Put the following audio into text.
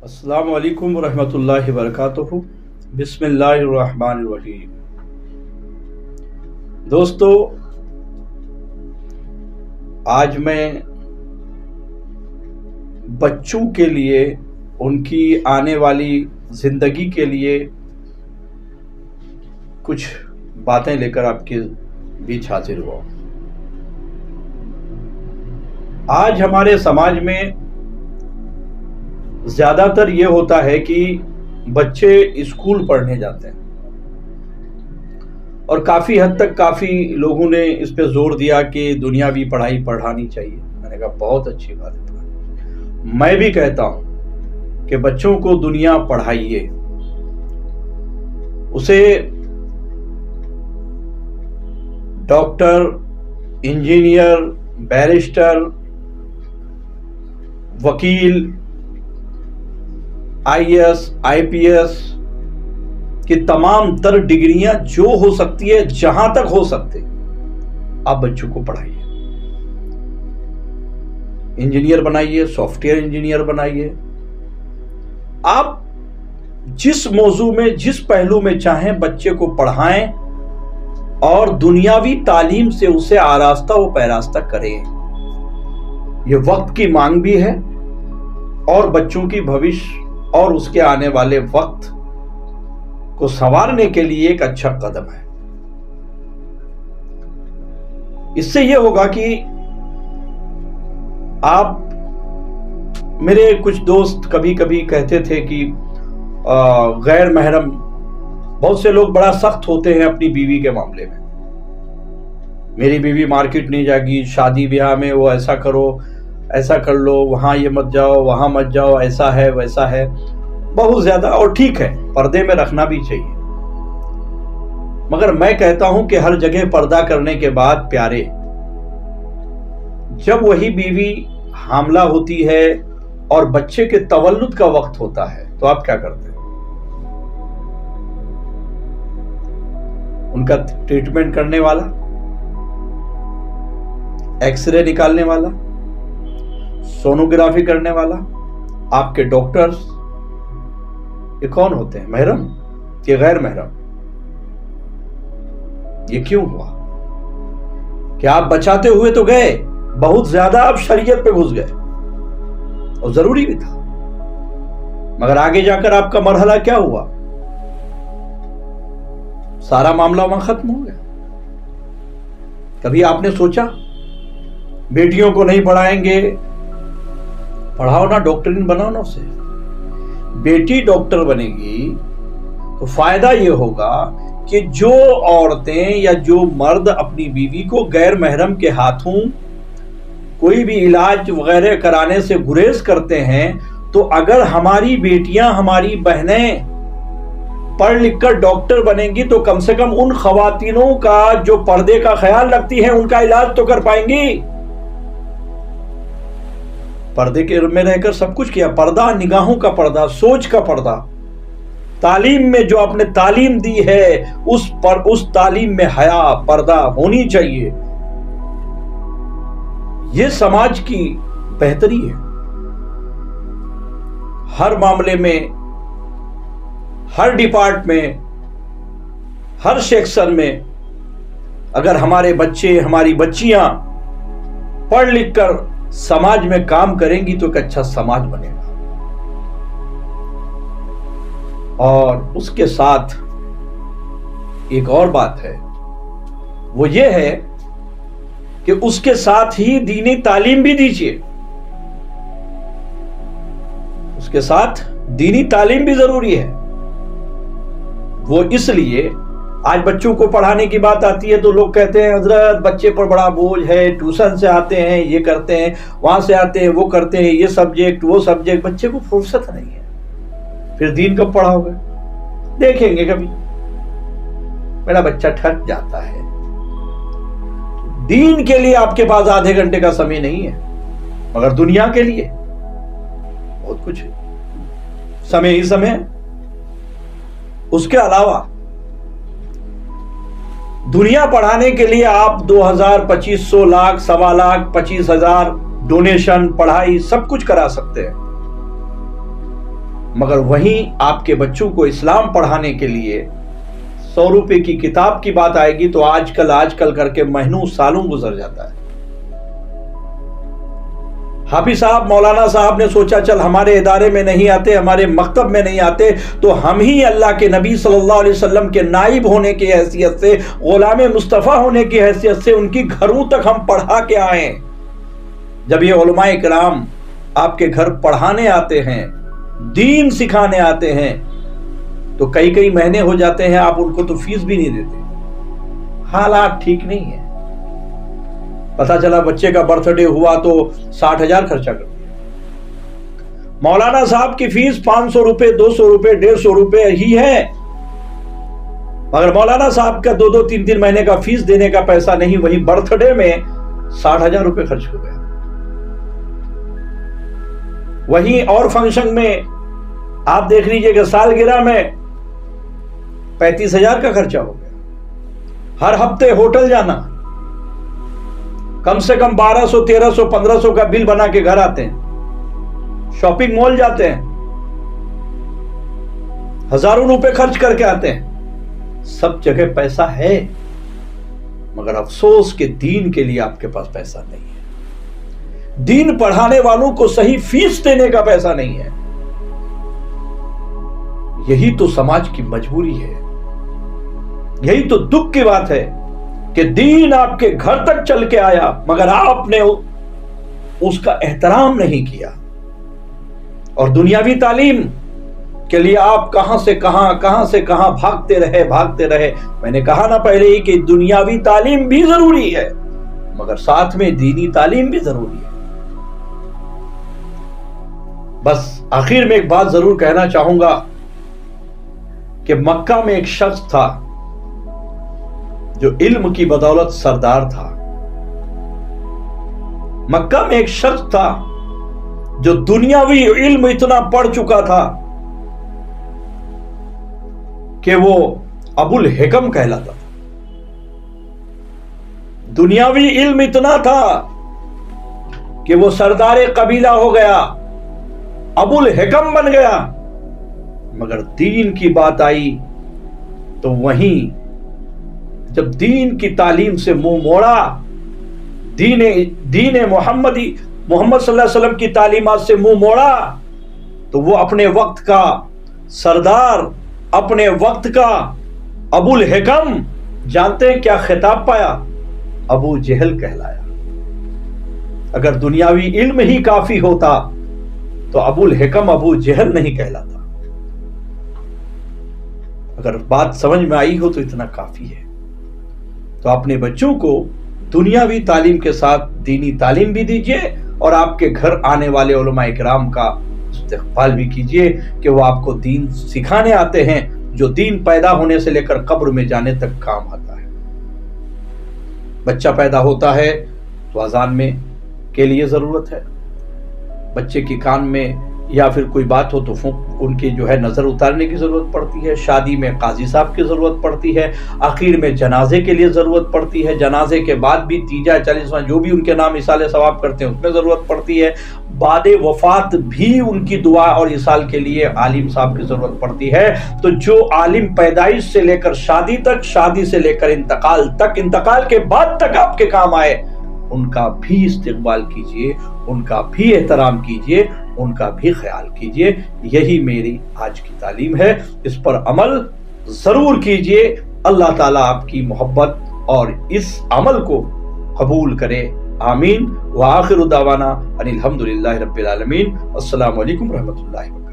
السلام علیکم ورحمۃ اللہ وبرکاتہ۔ بسم اللہ الرحمن الرحیم۔ دوستو، آج میں بچوں کے لیے، ان کی آنے والی زندگی کے لیے کچھ باتیں لے کر آپ کے بیچ حاضر ہوا۔ آج ہمارے سماج میں زیادہ تر یہ ہوتا ہے کہ بچے اسکول پڑھنے جاتے ہیں، اور کافی حد تک کافی لوگوں نے اس پہ زور دیا کہ دنیاوی پڑھائی پڑھانی چاہیے۔ میں نے کہا بہت اچھی بات ہے، میں بھی کہتا ہوں کہ بچوں کو دنیا پڑھائیے، اسے ڈاکٹر، انجینئر، بیرسٹر، وکیل، I S, I P S کی تمام تر ڈگریاں جو ہو سکتی ہے، جہاں تک ہو سکتے آپ بچوں کو پڑھائیے، انجینئر بنائیے، سافٹ ویئر انجینئر بنائیے۔ آپ جس موضوع میں، جس پہلو میں چاہیں بچے کو پڑھائیں، اور دنیاوی تعلیم سے اسے آراستہ و پیراستہ کریں۔ یہ وقت کی مانگ بھی ہے، اور بچوں کی بھوشیہ اور اس کے آنے والے وقت کو سنوارنے کے لیے ایک اچھا قدم ہے۔ اس سے یہ ہوگا کہ آپ، میرے کچھ دوست کبھی کبھی کہتے تھے کہ غیر محرم، بہت سے لوگ بڑا سخت ہوتے ہیں اپنی بیوی کے معاملے میں۔ میری بیوی مارکیٹ نہیں جائے گی، شادی بیاہ میں وہ ایسا کرو، ایسا کر لو، وہاں یہ مت جاؤ، وہاں مت جاؤ، ایسا ہے ویسا ہے، بہت زیادہ۔ اور ٹھیک ہے، پردے میں رکھنا بھی چاہیے، مگر میں کہتا ہوں کہ ہر جگہ پردہ کرنے کے بعد پیارے، جب وہی بیوی حاملہ ہوتی ہے اور بچے کے تولد کا وقت ہوتا ہے تو آپ کیا کرتے ہیں؟ ان کا ٹریٹمنٹ کرنے والا، ایکس رے نکالنے والا، سونوگرافی کرنے والا، آپ کے ڈاکٹرز، یہ کون ہوتے ہیں؟ محرم کہ غیر محرم؟ یہ کیوں ہوا کہ آپ بچاتے ہوئے تو گئے، بہت زیادہ آپ شریعت پہ گھس گئے، اور ضروری بھی تھا، مگر آگے جا کر آپ کا مرحلہ کیا ہوا؟ سارا معاملہ وہاں ختم ہو گیا۔ کبھی آپ نے سوچا بیٹیوں کو نہیں پڑھائیں گے؟ پڑھاؤ نا، ڈاکٹرین بناؤ نا اسے۔ بیٹی ڈاکٹر بنے گی تو فائدہ یہ ہوگا کہ جو عورتیں یا جو مرد اپنی بیوی کو غیر محرم کے ہاتھوں کوئی بھی علاج وغیرہ کرانے سے گریز کرتے ہیں، تو اگر ہماری بیٹیاں، ہماری بہنیں پڑھ لکھ کر ڈاکٹر بنیں گی تو کم سے کم ان خواتینوں کا جو پردے کا خیال رکھتی ہیں، ان کا علاج تو کر پائیں گی۔ پردے کے میں رہ کر سب کچھ کیا، پردہ، نگاہوں کا پردہ، سوچ کا پردہ، تعلیم میں جو آپ نے تعلیم دی ہے اس تعلیم میں حیا، پردہ ہونی چاہیے۔ یہ سماج کی بہتری ہے۔ ہر معاملے میں، ہر ڈپارٹ میں، ہر سیکشن میں اگر ہمارے بچے، ہماری بچیاں پڑھ لکھ کر سماج میں کام کریں گی تو ایک اچھا سماج بنے گا۔ اور اس کے ساتھ ایک اور بات ہے، وہ یہ ہے کہ اس کے ساتھ ہی دینی تعلیم بھی دیجیے، اس کے ساتھ دینی تعلیم بھی ضروری ہے۔ وہ اس لیے آج بچوں کو پڑھانے کی بات آتی ہے تو لوگ کہتے ہیں حضرت بچے پر بڑا بوجھ ہے، ٹیوشن سے آتے ہیں، یہ کرتے ہیں، وہاں سے آتے ہیں، وہ کرتے ہیں، یہ سبجیکٹ وہ سبجیکٹ، بچے کو فرصت نہیں ہے۔ پھر دین کب پڑھاؤ گے؟ دیکھیں گے کبھی، میرا بچہ تھک جاتا ہے۔ دین کے لیے آپ کے پاس آدھے گھنٹے کا سمے نہیں ہے، مگر دنیا کے لیے بہت کچھ ہے، سمے ہی سمے۔ اس کے علاوہ دنیا پڑھانے کے لیے آپ 2000، 2500، لاکھ، 1.25 لاکھ، 25,000 ڈونیشن، پڑھائی سب کچھ کرا سکتے ہیں، مگر وہیں آپ کے بچوں کو اسلام پڑھانے کے لیے 100 روپے کی کتاب کی بات آئے گی تو آج کل کر کے مہینوں سالوں گزر جاتا ہے۔ حافظ صاحب، مولانا صاحب نے سوچا چل ہمارے ادارے میں نہیں آتے، ہمارے مکتب میں نہیں آتے، تو ہم ہی اللہ کے نبی صلی اللہ علیہ وسلم کے نائب ہونے کی حیثیت سے، غلام مصطفیٰ ہونے کی حیثیت سے ان کی گھروں تک ہم پڑھا کے آئیں۔ جب یہ علماء کرام آپ کے گھر پڑھانے آتے ہیں، دین سکھانے آتے ہیں، تو کئی مہینے ہو جاتے ہیں، آپ ان کو تو فیس بھی نہیں دیتے۔ حالات ٹھیک نہیں ہیں۔ پتا چلا بچے کا برتھ ڈے ہوا تو 60,000 خرچہ کر دیا۔ مولانا صاحب کی فیس 500 روپے، 200 روپے، 150 روپے ہی ہے، مگر مولانا صاحب کا 2 3 مہینے کا فیس دینے کا پیسہ نہیں، وہی برتھ ڈے میں 60,000 روپے خرچ ہو گیا۔ وہیں اور فنکشن میں آپ دیکھ لیجئے کہ سالگرہ میں 35,000 کا خرچہ ہو گیا۔ ہر ہفتے ہوٹل جانا، کم سے کم 1200 1300 1500 کا بل بنا کے گھر آتے ہیں، شاپنگ مال جاتے ہیں، ہزاروں روپے خرچ کر کے آتے ہیں، سب جگہ پیسہ ہے، مگر افسوس کہ دین کے لیے آپ کے پاس پیسہ نہیں ہے، دین پڑھانے والوں کو صحیح فیس دینے کا پیسہ نہیں ہے۔ یہی تو سماج کی مجبوری ہے، یہی تو دکھ کی بات ہے کہ دین آپ کے گھر تک چل کے آیا، مگر آپ نے اس کا احترام نہیں کیا، اور دنیاوی تعلیم کے لیے آپ کہاں سے کہاں بھاگتے رہے۔ میں نے کہا نا پہلے ہی کہ دنیاوی تعلیم بھی ضروری ہے، مگر ساتھ میں دینی تعلیم بھی ضروری ہے۔ بس آخر میں ایک بات ضرور کہنا چاہوں گا کہ مکہ میں ایک شخص تھا جو علم کی بدولت سردار تھا۔ مکہ میں ایک شخص تھا جو دنیاوی علم اتنا پڑھ چکا تھا کہ وہ ابو الحکم کہلاتا تھا۔ دنیاوی علم اتنا تھا کہ وہ سردار قبیلہ ہو گیا، ابو الحکم بن گیا، مگر دین کی بات آئی تو وہیں جب دین کی تعلیم سے منہ موڑا، دین محمد صلی اللہ علیہ وسلم کی تعلیمات سے منہ موڑا، تو وہ اپنے وقت کا سردار، اپنے وقت کا ابو الحکم، جانتے ہیں کیا خطاب پایا؟ ابو جہل کہلایا۔ اگر دنیاوی علم ہی کافی ہوتا تو ابو الحکم ابو جہل نہیں کہلاتا۔ اگر بات سمجھ میں آئی ہو تو اتنا کافی ہے۔ تو اپنے بچوں کو دنیاوی تعلیم کے ساتھ دینی تعلیم بھی دیجیے، اور آپ کے گھر آنے والے علماء کرام کا استقبال بھی کیجیے کہ وہ آپ کو دین سکھانے آتے ہیں، جو دین پیدا ہونے سے لے کر قبر میں جانے تک کام آتا ہے۔ بچہ پیدا ہوتا ہے تو اذان میں کے لیے ضرورت ہے، بچے کے کان میں یا پھر کوئی بات ہو تو ان کی جو ہے نظر اتارنے کی ضرورت پڑتی ہے، شادی میں قاضی صاحب کی ضرورت پڑتی ہے، آخر میں جنازے کے لیے ضرورت پڑتی ہے، جنازے کے بعد بھی 30 40 جو بھی ان کے نام اصال ثواب کرتے ہیں اس میں ضرورت پڑتی ہے، بعد وفات بھی ان کی دعا اور اصال کے لیے عالم صاحب کی ضرورت پڑتی ہے۔ تو جو عالم پیدائش سے لے کر شادی تک، شادی سے لے کر انتقال تک، انتقال کے بعد تک آپ کے کام آئے، ان کا بھی استقبال کیجئے، ان کا بھی احترام کیجئے، ان کا بھی خیال کیجئے۔ یہی میری آج کی تعلیم ہے، اس پر عمل ضرور کیجئے۔ اللہ تعالیٰ آپ کی محبت اور اس عمل کو قبول کرے، آمین۔ وآخر دعوانا ان الحمدللہ رب العالمین۔ السلام علیکم ورحمۃ اللہ وبرکاتہ۔